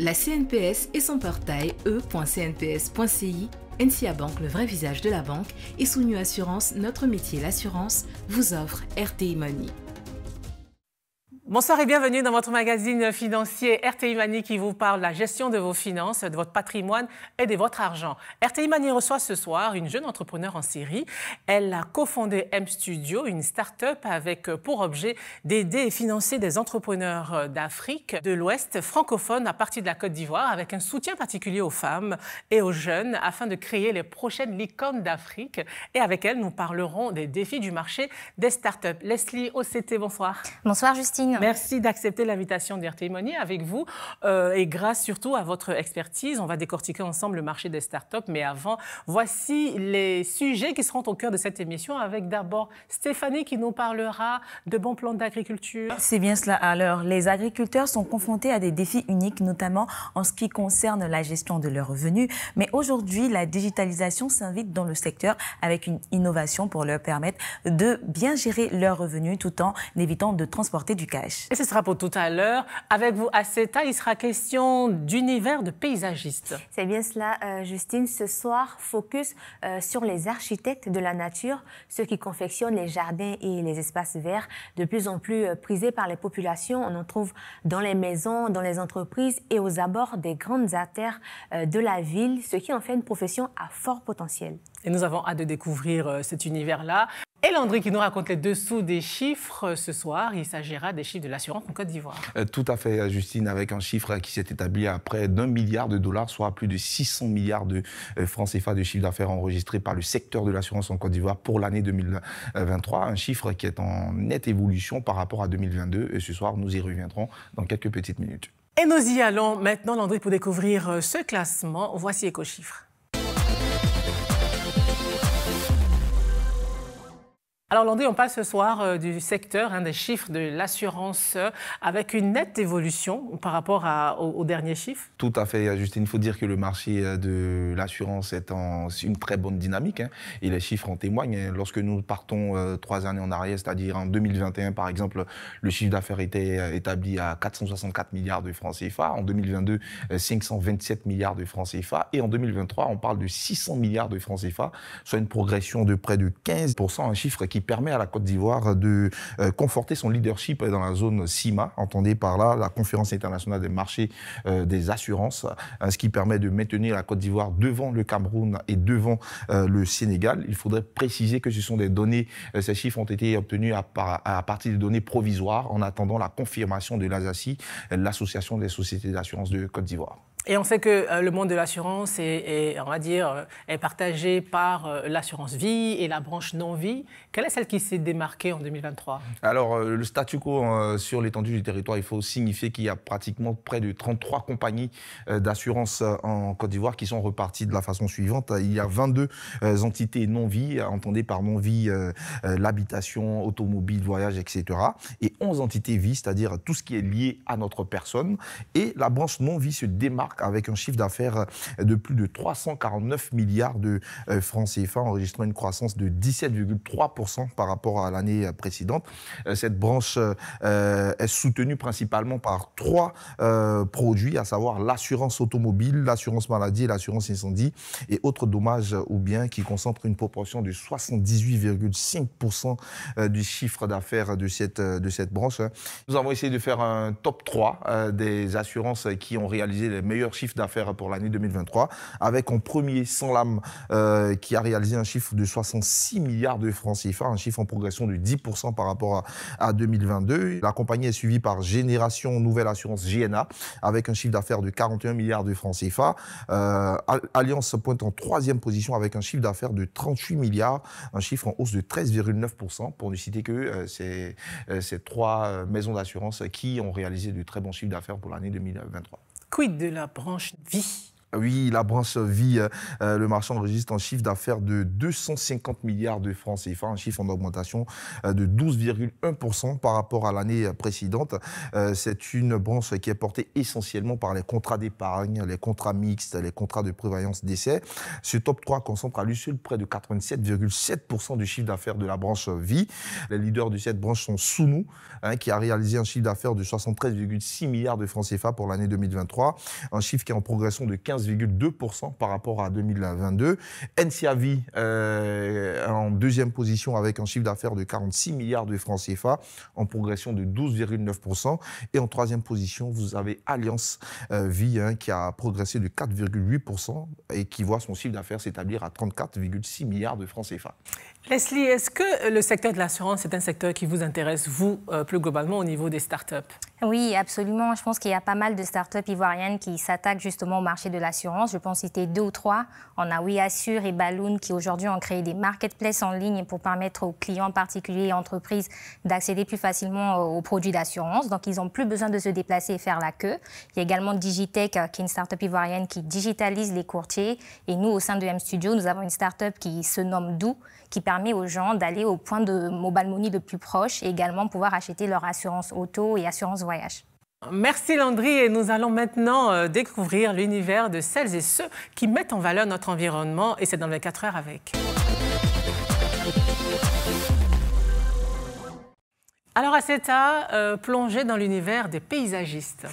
La CNPS et son portail e.cnps.ci, NCA Bank, le vrai visage de la banque, et Souniou Assurance, notre métier l'assurance, vous offre RTI Money. Bonsoir et bienvenue dans votre magazine financier RTI Money qui vous parle de la gestion de vos finances, de votre patrimoine et de votre argent. RTI Money reçoit ce soir une jeune entrepreneure en série. Elle a cofondé M Studio, une start-up avec pour objet d'aider et financer des entrepreneurs d'Afrique, de l'Ouest francophone à partir de la Côte d'Ivoire, avec un soutien particulier aux femmes et aux jeunes afin de créer les prochaines licornes d'Afrique. Et avec elle, nous parlerons des défis du marché des start-up. Leslie OCT, bonsoir. Bonsoir Justine. Merci d'accepter l'invitation d'RTI Money avec vous et grâce surtout à votre expertise. On va décortiquer ensemble le marché des startups. Mais avant, voici les sujets qui seront au cœur de cette émission avec d'abord Stéphanie qui nous parlera de bons plans d'agriculture. C'est bien cela. Alors, les agriculteurs sont confrontés à des défis uniques, notamment en ce qui concerne la gestion de leurs revenus. Mais aujourd'hui, la digitalisation s'invite dans le secteur avec une innovation pour leur permettre de bien gérer leurs revenus tout en évitant de transporter du cash. Et ce sera pour tout à l'heure. Avec vous, Aceta, il sera question d'univers de paysagiste. C'est bien cela, Justine. Ce soir, focus sur les architectes de la nature, ceux qui confectionnent les jardins et les espaces verts, de plus en plus prisés par les populations. On en trouve dans les maisons, dans les entreprises et aux abords des grandes artères de la ville, ce qui en fait une profession à fort potentiel. Et nous avons hâte de découvrir cet univers-là. Et Landry qui nous raconte les dessous des chiffres ce soir. Il s'agira des chiffres de l'assurance en Côte d'Ivoire. Tout à fait, Justine, avec un chiffre qui s'est établi à près d'1 milliard de dollars, soit plus de 600 milliards de francs CFA de chiffre d'affaires enregistré par le secteur de l'assurance en Côte d'Ivoire pour l'année 2023. Un chiffre qui est en nette évolution par rapport à 2022. Et ce soir, nous y reviendrons dans quelques petites minutes. Et nous y allons maintenant, Landry, pour découvrir ce classement. Voici EcoChiffres. Alors Landry, on parle ce soir du secteur, des chiffres de l'assurance avec une nette évolution par rapport aux derniers chiffres. Tout à fait, Justine. Il faut dire que le marché de l'assurance est en une très bonne dynamique et les chiffres en témoignent. Lorsque nous partons 3 années en arrière, c'est-à-dire en 2021 par exemple, le chiffre d'affaires était établi à 464 milliards de francs CFA. En 2022, 527 milliards de francs CFA. Et en 2023, on parle de 600 milliards de francs CFA, soit une progression de près de 15%, un chiffre qui permet à la Côte d'Ivoire de conforter son leadership dans la zone CIMA, entendez par là la Conférence internationale des marchés des assurances, ce qui permet de maintenir la Côte d'Ivoire devant le Cameroun et devant le Sénégal. Il faudrait préciser que ce sont des données, ces chiffres ont été obtenus à partir de données provisoires en attendant la confirmation de l'ASACI, l'Association des sociétés d'assurance de Côte d'Ivoire. Et on sait que le monde de l'assurance est partagé par l'assurance vie et la branche non-vie. Quelle est celle qui s'est démarquée en 2023 ? Alors, le statu quo sur l'étendue du territoire, il faut signifier qu'il y a pratiquement près de 33 compagnies d'assurance en Côte d'Ivoire qui sont reparties de la façon suivante. Il y a 22 entités non-vie, entendez par non-vie l'habitation, automobile, voyage, etc. Et 11 entités vie, c'est-à-dire tout ce qui est lié à notre personne. Et la branche non-vie se démarque avec un chiffre d'affaires de plus de 349 milliards de francs CFA, enregistrant une croissance de 17,3% par rapport à l'année précédente. Cette branche est soutenue principalement par 3 produits, à savoir l'assurance automobile, l'assurance maladie et l'assurance incendie, et autres dommages ou biens qui concentrent une proportion de 78,5% du chiffre d'affaires de cette branche. Nous avons essayé de faire un top 3 des assurances qui ont réalisé les meilleurs chiffres d'affaires pour l'année 2023, avec en premier Sanlam qui a réalisé un chiffre de 66 milliards de francs CFA, un chiffre en progression de 10% par rapport à 2022. La compagnie est suivie par Génération Nouvelle Assurance GNA, avec un chiffre d'affaires de 41 milliards de francs CFA. Allianz pointe en 3e position avec un chiffre d'affaires de 38 milliards, un chiffre en hausse de 13,9%, pour ne citer que ces 3 maisons d'assurance qui ont réalisé de très bons chiffres d'affaires pour l'année 2023. Quid de la branche vie ? Oui, la branche vie, le marché enregistre un chiffre d'affaires de 250 milliards de francs CFA, un chiffre en augmentation de 12,1% par rapport à l'année précédente. C'est une branche qui est portée essentiellement par les contrats d'épargne, les contrats mixtes, les contrats de prévoyance décès. Ce top 3 concentre à lui seul près de 87,7% du chiffre d'affaires de la branche vie. Les leaders de cette branche sont Sounou, qui a réalisé un chiffre d'affaires de 73,6 milliards de francs CFA pour l'année 2023, un chiffre qui est en progression de 15,2% par rapport à 2022. NCAV en deuxième position avec un chiffre d'affaires de 46 milliards de francs CFA en progression de 12,9%. Et en troisième position, vous avez Alliance Vie qui a progressé de 4,8% et qui voit son chiffre d'affaires s'établir à 34,6 milliards de francs CFA. Leslie, est-ce que le secteur de l'assurance est un secteur qui vous intéresse, vous, plus globalement, au niveau des startups? Oui, absolument. Je pense qu'il y a pas mal de startups ivoiriennes qui s'attaquent justement au marché de l'assurance. Je pense citer 2 ou 3. On a WeAssure et Balloon qui aujourd'hui ont créé des marketplaces en ligne pour permettre aux clients particuliers et entreprises d'accéder plus facilement aux produits d'assurance. Donc, ils n'ont plus besoin de se déplacer et faire la queue. Il y a également Digitech, qui est une startup ivoirienne qui digitalise les courtiers. Et nous, au sein de M-Studio, nous avons une startup qui se nomme Doo, qui permet aux gens d'aller au point de mobile money le plus proche et également pouvoir acheter leur assurance auto et assurance voyage. Merci Landry et nous allons maintenant découvrir l'univers de celles et ceux qui mettent en valeur notre environnement et c'est dans 24 heures avec. Alors Aceta, plongée dans l'univers des paysagistes.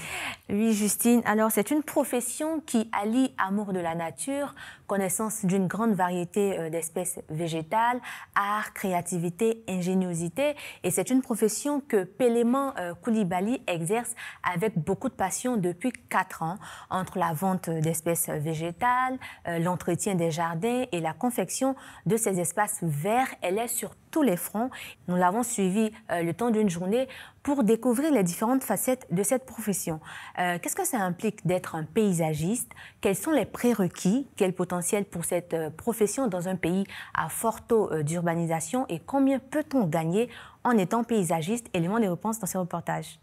Oui, Justine. Alors, c'est une profession qui allie amour de la nature, connaissance d'une grande variété d'espèces végétales, art, créativité, ingéniosité. Et c'est une profession que Péléman Koulibaly exerce avec beaucoup de passion depuis 4 ans, entre la vente d'espèces végétales, l'entretien des jardins et la confection de ces espaces verts. Elle est sur tous les fronts. Nous l'avons suivi le temps d'une journée pour découvrir les différentes facettes de cette profession. Qu'est-ce que ça implique d'être un paysagiste? Quels sont les prérequis? Quel potentiel pour cette profession dans un pays à fort taux d'urbanisation? Et combien peut-on gagner en étant paysagiste? Élément des réponses dans ce reportage.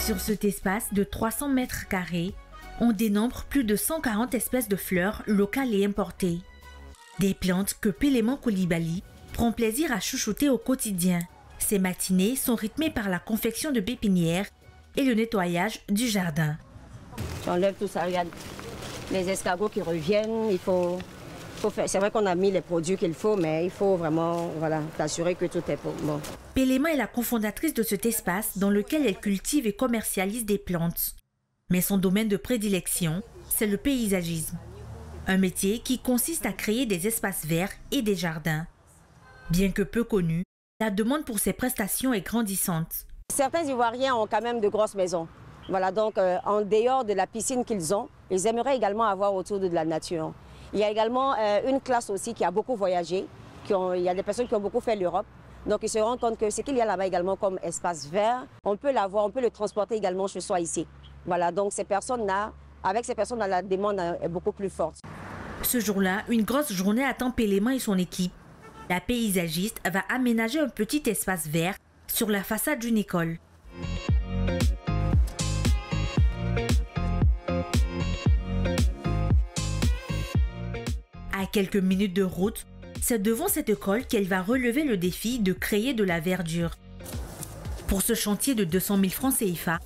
Sur cet espace de 300 mètres carrés, on dénombre plus de 140 espèces de fleurs locales et importées. Des plantes que Péléman Koulibaly prend plaisir à chouchouter au quotidien. Ces matinées sont rythmées par la confection de pépinières et le nettoyage du jardin. J'enlève tout ça, regarde. Les escargots qui reviennent, il faut faire. C'est vrai qu'on a mis les produits qu'il faut, mais il faut vraiment t'assurer que tout est bon. Péléman est la cofondatrice de cet espace dans lequel elle cultive et commercialise des plantes. Mais son domaine de prédilection, c'est le paysagisme. Un métier qui consiste à créer des espaces verts et des jardins. Bien que peu connu, la demande pour ces prestations est grandissante. Certains Ivoiriens ont quand même de grosses maisons. Voilà, donc en dehors de la piscine qu'ils ont, ils aimeraient également avoir autour de la nature. Il y a également une classe aussi qui a beaucoup voyagé. Il y a des personnes qui ont beaucoup fait l'Europe. Donc ils se rendent compte que ce qu'il y a là-bas également comme espace vert, on peut l'avoir, on peut le transporter également chez soi ici. Voilà, donc avec ces personnes-là, la demande est beaucoup plus forte. Ce jour-là, une grosse journée attend Péléman et son équipe. La paysagiste va aménager un petit espace vert sur la façade d'une école. À quelques minutes de route, c'est devant cette école qu'elle va relever le défi de créer de la verdure. Pour ce chantier de 200 000 francs CFA,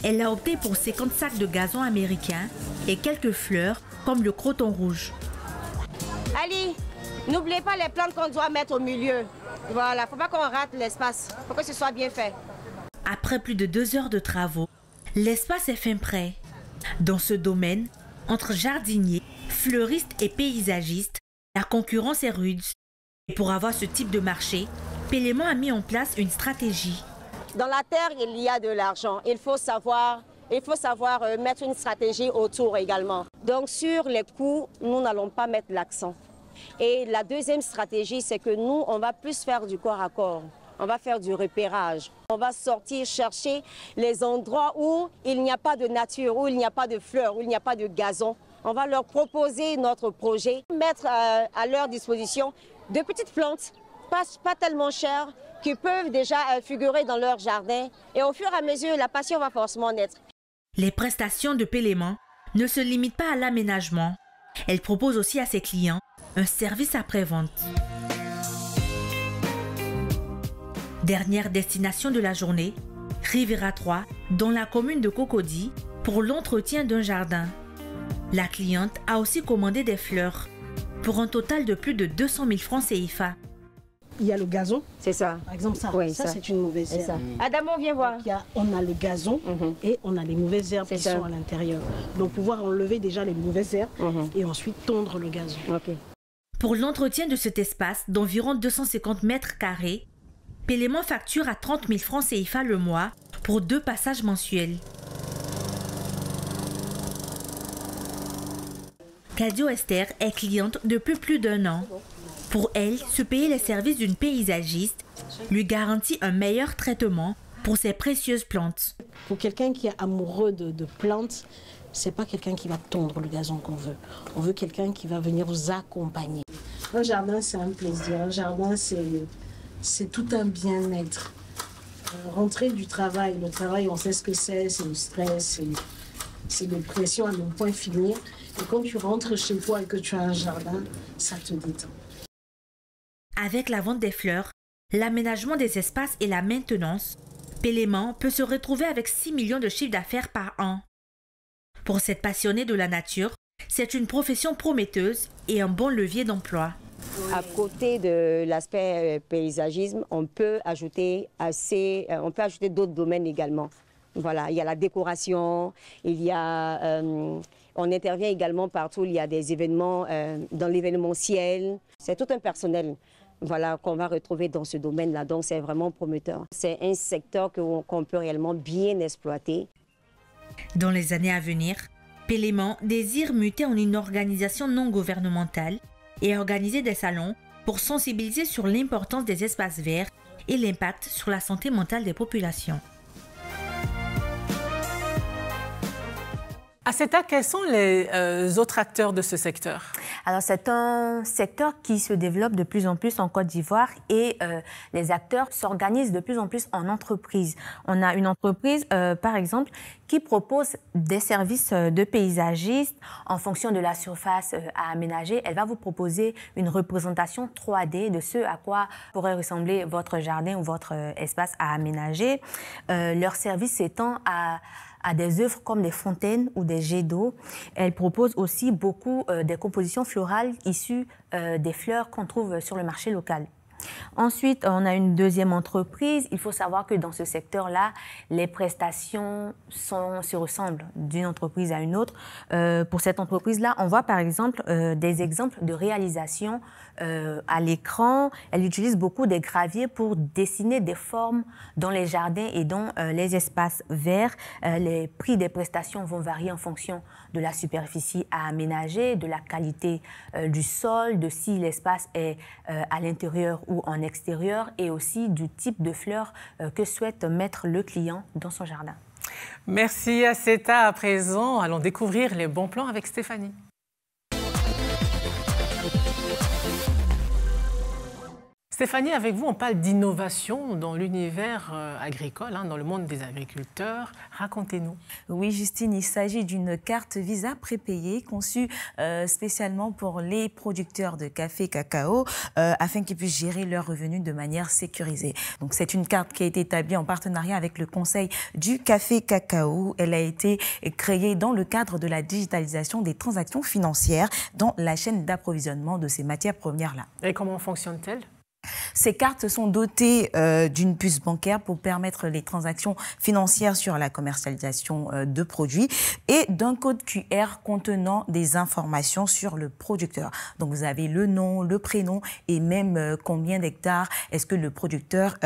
elle a opté pour 50 sacs de gazon américain et quelques fleurs comme le croton rouge. Ali, n'oubliez pas les plantes qu'on doit mettre au milieu. Voilà, il ne faut pas qu'on rate l'espace, il faut que ce soit bien fait. Après plus de 2 heures de travaux, l'espace est fin prêt. Dans ce domaine, entre jardiniers, fleuristes et paysagistes, la concurrence est rude. Et pour avoir ce type de marché, Péléman a mis en place une stratégie. Dans la terre, il y a de l'argent. Il faut savoir mettre une stratégie autour également. Donc sur les coûts, nous n'allons pas mettre l'accent. Et la deuxième stratégie, c'est que nous, on va plus faire du corps à corps. On va faire du repérage. On va sortir chercher les endroits où il n'y a pas de nature, où il n'y a pas de fleurs, où il n'y a pas de gazon. On va leur proposer notre projet, mettre à leur disposition de petites plantes, pas tellement chères, qui peuvent déjà figurer dans leur jardin. Et au fur et à mesure, la passion va forcément naître. Les prestations de Péléman ne se limitent pas à l'aménagement. Elle propose aussi à ses clients un service après-vente. Dernière destination de la journée, Riviera 3, dans la commune de Cocody, pour l'entretien d'un jardin. La cliente a aussi commandé des fleurs, pour un total de plus de 200 000 francs CFA. Il y a le gazon. C'est ça. Par exemple, ça, Oui, ça c'est une mauvaise herbe. Adamo, viens voir. On a le gazon et on a les mauvaises herbes qui sont à l'intérieur. Donc, pouvoir enlever déjà les mauvaises herbes et ensuite tondre le gazon. Pour l'entretien de cet espace d'environ 250 mètres carrés, Péléman facture à 30 000 francs CFA le mois pour 2 passages mensuels. Cadio Esther est cliente depuis plus d'1 an. Pour elle, se payer les services d'une paysagiste lui garantit un meilleur traitement pour ses précieuses plantes. Pour quelqu'un qui est amoureux de plantes, c'est pas quelqu'un qui va tondre le gazon qu'on veut. On veut quelqu'un qui va venir vous accompagner. Un jardin, c'est un plaisir. Un jardin, c'est tout un bien-être. Rentrer du travail, le travail, on sait ce que c'est le stress, c'est des pressions à ne point finir. Et quand tu rentres chez toi et que tu as un jardin, ça te détend. Avec la vente des fleurs, l'aménagement des espaces et la maintenance, Péléman peut se retrouver avec 6 millions de chiffre d'affaires par an. Pour cette passionnée de la nature, c'est une profession prometteuse et un bon levier d'emploi. À côté de l'aspect paysagisme, on peut ajouter d'autres domaines également. Voilà, il y a la décoration, on intervient également partout, il y a des événements dans l'événementiel. C'est tout un personnel qu'on va retrouver dans ce domaine-là, donc c'est vraiment prometteur. C'est un secteur qu'on peut réellement bien exploiter. Dans les années à venir, Péléman désire muter en une organisation non gouvernementale et organiser des salons pour sensibiliser sur l'importance des espaces verts et l'impact sur la santé mentale des populations. Aseta, quels sont les autres acteurs de ce secteur? Alors, c'est un secteur qui se développe de plus en plus en Côte d'Ivoire et les acteurs s'organisent de plus en plus en entreprise. On a une entreprise, par exemple, qui propose des services de paysagiste en fonction de la surface à aménager. Elle va vous proposer une représentation 3D de ce à quoi pourrait ressembler votre jardin ou votre espace à aménager. Leur service s'étend à des œuvres comme des fontaines ou des jets d'eau. Elle propose aussi beaucoup des compositions florales issues des fleurs qu'on trouve sur le marché local. Ensuite, on a une deuxième entreprise. Il faut savoir que dans ce secteur-là, les prestations se ressemblent d'une entreprise à une autre. Pour cette entreprise-là, on voit par exemple des exemples de réalisation à l'écran. Elle utilise beaucoup des graviers pour dessiner des formes dans les jardins et dans les espaces verts. Les prix des prestations vont varier en fonction de la superficie à aménager, de la qualité du sol, de si l'espace est à l'intérieur ou en extérieur et aussi du type de fleurs que souhaite mettre le client dans son jardin. Merci Aseta. À présent, allons découvrir les bons plans avec Stéphanie. Stéphanie, avec vous, on parle d'innovation dans l'univers agricole, dans le monde des agriculteurs. Racontez-nous. Oui, Justine, il s'agit d'une carte Visa prépayée conçue spécialement pour les producteurs de café et cacao afin qu'ils puissent gérer leurs revenus de manière sécurisée. Donc, c'est une carte qui a été établie en partenariat avec le Conseil du café cacao. Elle a été créée dans le cadre de la digitalisation des transactions financières dans la chaîne d'approvisionnement de ces matières premières-là. Et comment fonctionne-t-elle ? Ces cartes sont dotées d'une puce bancaire pour permettre les transactions financières sur la commercialisation de produits et d'un code QR contenant des informations sur le producteur. Donc, vous avez le nom, le prénom et même combien d'hectares est-ce que le producteur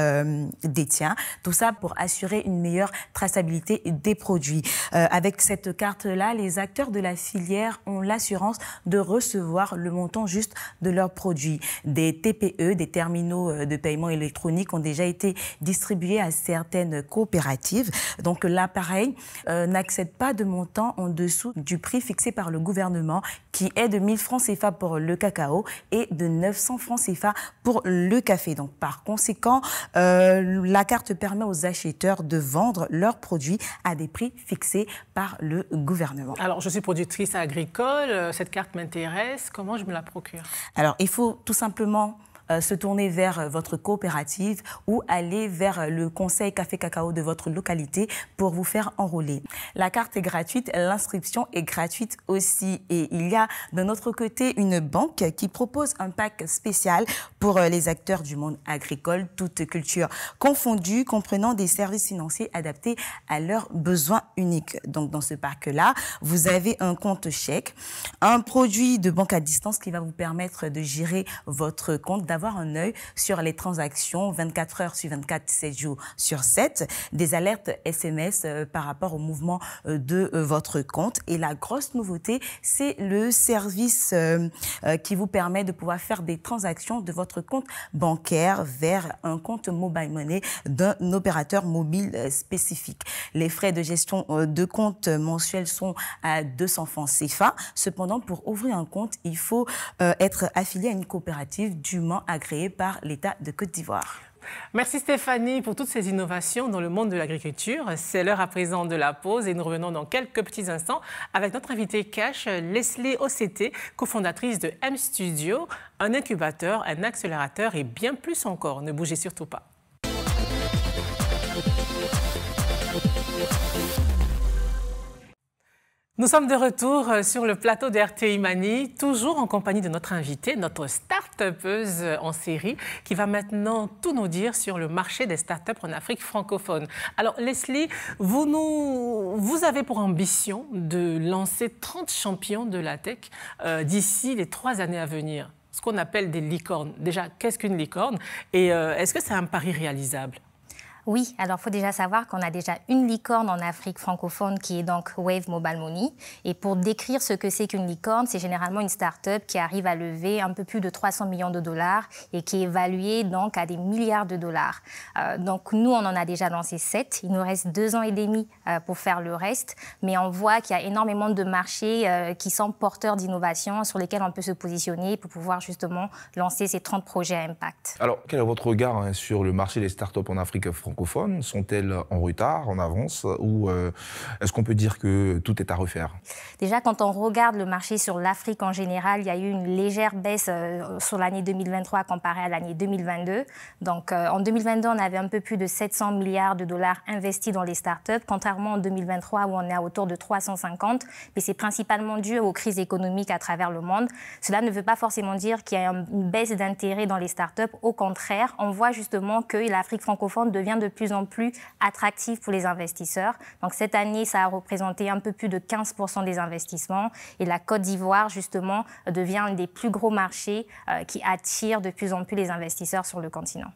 détient. Tout ça pour assurer une meilleure traçabilité des produits. Avec cette carte-là, les acteurs de la filière ont l'assurance de recevoir le montant juste de leurs produits. Des TPE, des terminaux terminaux de paiement électronique ont déjà été distribués à certaines coopératives. Donc l'appareil n'accède pas de montant en dessous du prix fixé par le gouvernement, qui est de 1000 francs CFA pour le cacao et de 900 francs CFA pour le café. Donc par conséquent, la carte permet aux acheteurs de vendre leurs produits à des prix fixés par le gouvernement. Alors, je suis productrice agricole, cette carte m'intéresse, comment je me la procure? Alors, il faut tout simplement se tourner vers votre coopérative ou aller vers le conseil café cacao de votre localité pour vous faire enrôler. La carte est gratuite, l'inscription est gratuite aussi. Et il y a de notre côté une banque qui propose un pack spécial pour les acteurs du monde agricole, toutes cultures confondues, comprenant des services financiers adaptés à leurs besoins uniques. Donc dans ce pack-là, vous avez un compte chèque, un produit de banque à distance qui va vous permettre de gérer votre compte, d'avoir un œil sur les transactions 24 heures sur 24, 7 jours sur 7, des alertes SMS par rapport au mouvement de votre compte. Et la grosse nouveauté, c'est le service qui vous permet de pouvoir faire des transactions de votre compte bancaire vers un compte mobile money d'un opérateur mobile spécifique. Les frais de gestion de compte mensuels sont à 200 francs CFA. Cependant, pour ouvrir un compte, il faut être affilié à une coopérative dûment agréée par l'État de Côte d'Ivoire. Merci Stéphanie pour toutes ces innovations dans le monde de l'agriculture. C'est l'heure à présent de la pause et nous revenons dans quelques petits instants avec notre invitée cash, Leslie Ossété, cofondatrice de M Studio, un incubateur, un accélérateur et bien plus encore. Ne bougez surtout pas. Nous sommes de retour sur le plateau d'RTI Mani, toujours en compagnie de notre invitée, notre start-upeuse en série, qui va maintenant tout nous dire sur le marché des start-up en Afrique francophone. Alors Leslie, vous avez pour ambition de lancer 30 champions de la tech d'ici les 3 années à venir, ce qu'on appelle des licornes. Déjà, qu'est-ce qu'une licorne et est-ce que c'est un pari réalisable? Oui, alors il faut déjà savoir qu'on a déjà une licorne en Afrique francophone qui est donc Wave Mobile Money. Et pour décrire ce que c'est qu'une licorne, c'est généralement une start-up qui arrive à lever un peu plus de 300 millions de dollars et qui est évaluée donc à des milliards de dollars. Donc nous, on en a déjà lancé 7. Il nous reste 2 ans et demi pour faire le reste. Mais on voit qu'il y a énormément de marchés qui sont porteurs d'innovation sur lesquels on peut se positionner pour pouvoir justement lancer ces 30 projets à impact. Alors, quel est votre regard sur le marché des start-up en Afrique francophone? Sont-elles en retard, en avance, ou est-ce qu'on peut dire que tout est à refaire? Déjà, quand on regarde le marché sur l'Afrique en général, il y a eu une légère baisse sur l'année 2023 comparée à l'année 2022. Donc, en 2022, on avait un peu plus de 700 milliards de dollars investis dans les startups, contrairement en 2023 où on est à autour de 350. Mais c'est principalement dû aux crises économiques à travers le monde. Cela ne veut pas forcément dire qu'il y a une baisse d'intérêt dans les startups. Au contraire, on voit justement que l'Afrique francophone devient de plus en plus attractive pour les investisseurs. Donc cette année, ça a représenté un peu plus de 15% des investissements et la Côte d'Ivoire, justement, devient un des plus gros marchés qui attire de plus en plus les investisseurs sur le continent.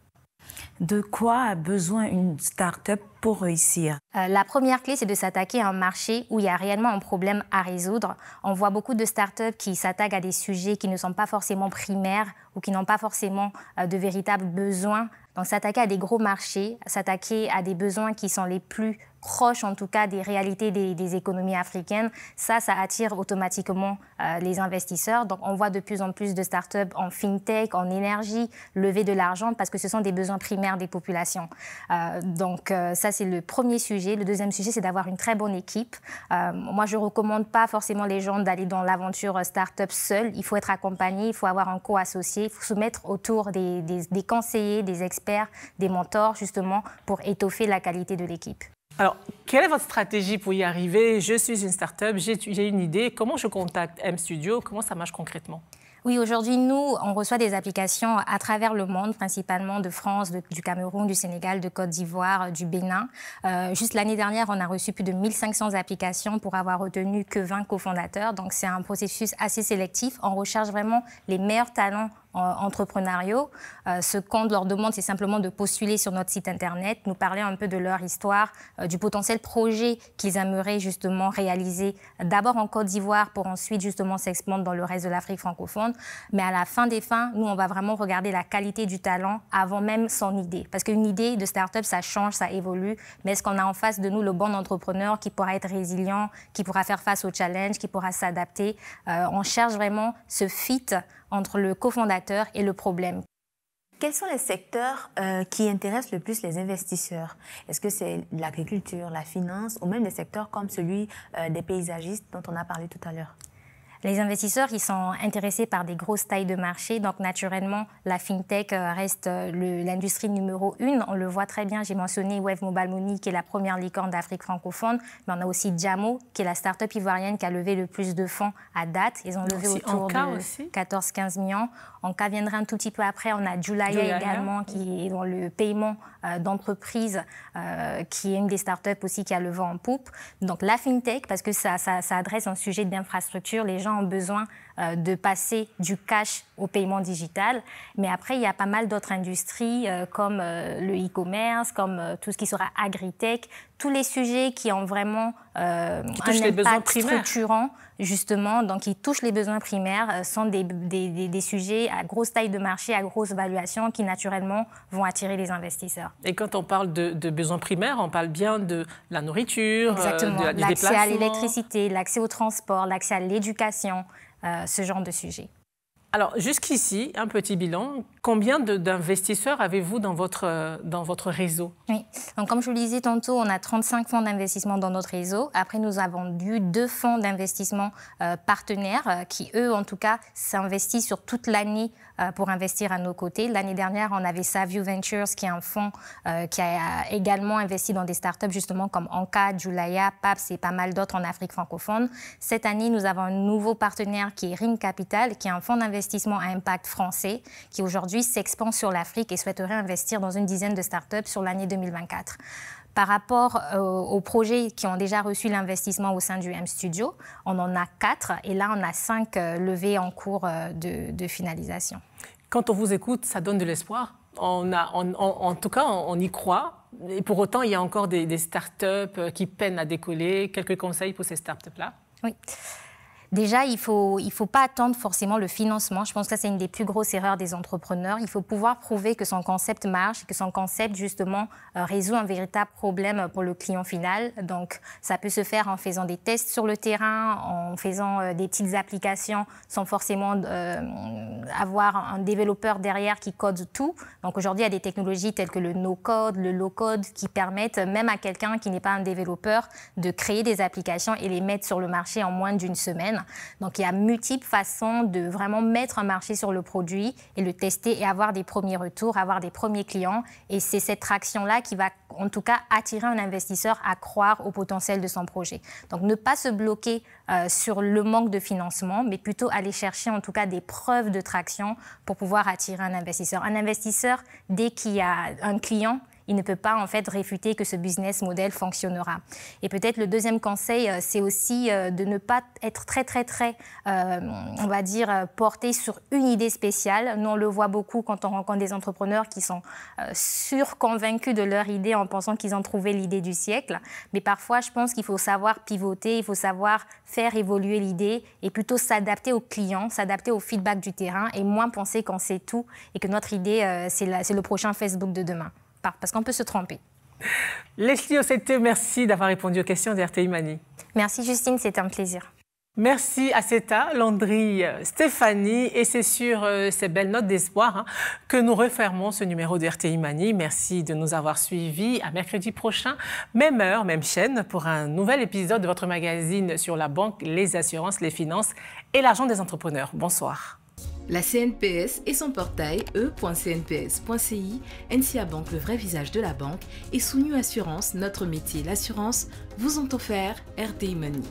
De quoi a besoin une start-up pour réussir? La première clé, c'est de s'attaquer à un marché où il y a réellement un problème à résoudre. On voit beaucoup de start-up qui s'attaquent à des sujets qui ne sont pas forcément primaires ou qui n'ont pas forcément de véritables besoins. Donc s'attaquer à des gros marchés, s'attaquer à des besoins qui sont les plus proches en tout cas des réalités des économies africaines, ça attire automatiquement les investisseurs. Donc on voit de plus en plus de startups en fintech, en énergie, lever de l'argent parce que ce sont des besoins primaires des populations. Donc ça c'est le premier sujet. Le deuxième sujet c'est d'avoir une très bonne équipe. Moi je ne recommande pas forcément les gens d'aller dans l'aventure startup seul. Il faut être accompagné, il faut avoir un co-associé, il faut se mettre autour des conseillers, des experts, des mentors justement pour étoffer la qualité de l'équipe. Alors, quelle est votre stratégie pour y arriver? Je suis une start-up, j'ai une idée. Comment je contacte M Studio? Comment ça marche concrètement? Oui, aujourd'hui, nous, on reçoit des applications à travers le monde, principalement de France, du Cameroun, du Sénégal, de Côte d'Ivoire, du Bénin. Juste l'année dernière, on a reçu plus de 1500 applications pour avoir retenu que 20 cofondateurs. Donc, c'est un processus assez sélectif. On recherche vraiment les meilleurs talents entrepreneuriaux. Ce qu'on leur demande, c'est simplement de postuler sur notre site Internet, nous parler un peu de leur histoire, du potentiel projet qu'ils aimeraient justement réaliser d'abord en Côte d'Ivoire pour ensuite justement s'expandre dans le reste de l'Afrique francophone. Mais à la fin des fins, nous, on va vraiment regarder la qualité du talent avant même son idée. Parce qu'une idée de start-up, ça change, ça évolue. Mais est-ce qu'on a en face de nous le bon entrepreneur qui pourra être résilient, qui pourra faire face aux challenges, qui pourra s'adapter? On cherche vraiment ce fit entre le cofondateur et le problème. Quels sont les secteurs qui intéressent le plus les investisseurs? Est-ce que c'est l'agriculture, la finance ou même des secteurs comme celui des paysagistes dont on a parlé tout à l'heure? Les investisseurs, ils sont intéressés par des grosses tailles de marché. Donc, naturellement, la FinTech reste l'industrie numéro 1. On le voit très bien. J'ai mentionné Wave Mobile Money, qui est la première licorne d'Afrique francophone. Mais on a aussi Jamo, qui est la start-up ivoirienne qui a levé le plus de fonds à date. Ils ont levé autour de 14-15 millions. Anka viendra un tout petit peu après. On a Julaya également, qui est dans le paiement d'entreprise, qui est une des start-up aussi qui a le vent en poupe. Donc, la FinTech, parce que ça adresse un sujet d'infrastructure. Les gens ont besoin de passer du cash au paiement digital. Mais après, il y a pas mal d'autres industries comme le e-commerce, comme tout ce qui sera agritech, tous les sujets qui ont vraiment un impact structurant, justement, donc qui touchent les besoins primaires, sont des sujets à grosse taille de marché, à grosse valuation, qui naturellement vont attirer les investisseurs. Et quand on parle de besoins primaires, on parle bien de la nourriture, du déplacement. L'accès à l'électricité, l'accès au transport, l'accès à l'éducation, ce genre de sujets. Alors, jusqu'ici, un petit bilan. Combien d'investisseurs avez-vous dans votre réseau? Oui. Donc, comme je le disais tantôt, on a 35 fonds d'investissement dans notre réseau. Après, nous avons eu 2 fonds d'investissement partenaires qui, eux, en tout cas, s'investissent sur toute l'année pour investir à nos côtés. L'année dernière, on avait Savio Ventures, qui est un fonds qui a également investi dans des startups, justement, comme Anka, Julaya, PAPS et pas mal d'autres en Afrique francophone. Cette année, nous avons un nouveau partenaire qui est Ring Capital, qui est un fonds d'investissement à impact français, qui aujourd'hui s'expand sur l'Afrique et souhaiterait investir dans une dizaine de startups sur l'année 2024. Par rapport aux projets qui ont déjà reçu l'investissement au sein du M Studio, on en a 4 et là, on a 5 levées en cours de finalisation. Quand on vous écoute, ça donne de l'espoir. En tout cas, on y croit. Et pour autant, il y a encore des startups qui peinent à décoller. Quelques conseils pour ces startups-là? Oui. Déjà, il ne faut pas attendre forcément le financement. Je pense que c'est une des plus grosses erreurs des entrepreneurs. Il faut pouvoir prouver que son concept marche, que son concept, justement, résout un véritable problème pour le client final. Donc, ça peut se faire en faisant des tests sur le terrain, en faisant des petites applications sans forcément avoir un développeur derrière qui code tout. Donc, aujourd'hui, il y a des technologies telles que le no-code, le low-code qui permettent même à quelqu'un qui n'est pas un développeur de créer des applications et les mettre sur le marché en moins d'une semaine. Donc, il y a multiples façons de vraiment mettre un marché sur le produit et le tester et avoir des premiers retours, avoir des premiers clients. Et c'est cette traction-là qui va, en tout cas, attirer un investisseur à croire au potentiel de son projet. Donc, ne pas se bloquer sur le manque de financement, mais plutôt aller chercher, en tout cas, des preuves de traction pour pouvoir attirer un investisseur. Un investisseur, dès qu'il y a un client, il ne peut pas, en fait, réfuter que ce business model fonctionnera. Et peut-être le deuxième conseil, c'est aussi de ne pas être très, on va dire, porté sur une idée spéciale. Nous, on le voit beaucoup quand on rencontre des entrepreneurs qui sont surconvaincus de leur idée en pensant qu'ils ont trouvé l'idée du siècle. Mais parfois, je pense qu'il faut savoir pivoter, il faut savoir faire évoluer l'idée et plutôt s'adapter aux clients, s'adapter au feedback du terrain et moins penser qu'on sait tout et que notre idée, c'est le prochain Facebook de demain. Parce qu'on peut se tromper. Leslie Osseteu, merci d'avoir répondu aux questions d'RTI Mani. Merci Justine, c'était un plaisir. Merci Asseta, Landry, Stéphanie. Et c'est sur ces belles notes d'espoir que nous refermons ce numéro de RTI Mani. Merci de nous avoir suivis. À mercredi prochain, même heure, même chaîne, pour un nouvel épisode de votre magazine sur la banque, les assurances, les finances et l'argent des entrepreneurs. Bonsoir. La CNPS et son portail e.cnps.ci, NCA Banque, le vrai visage de la banque, et Souniu Assurance, notre métier, l'assurance, vous ont offert RTI Money.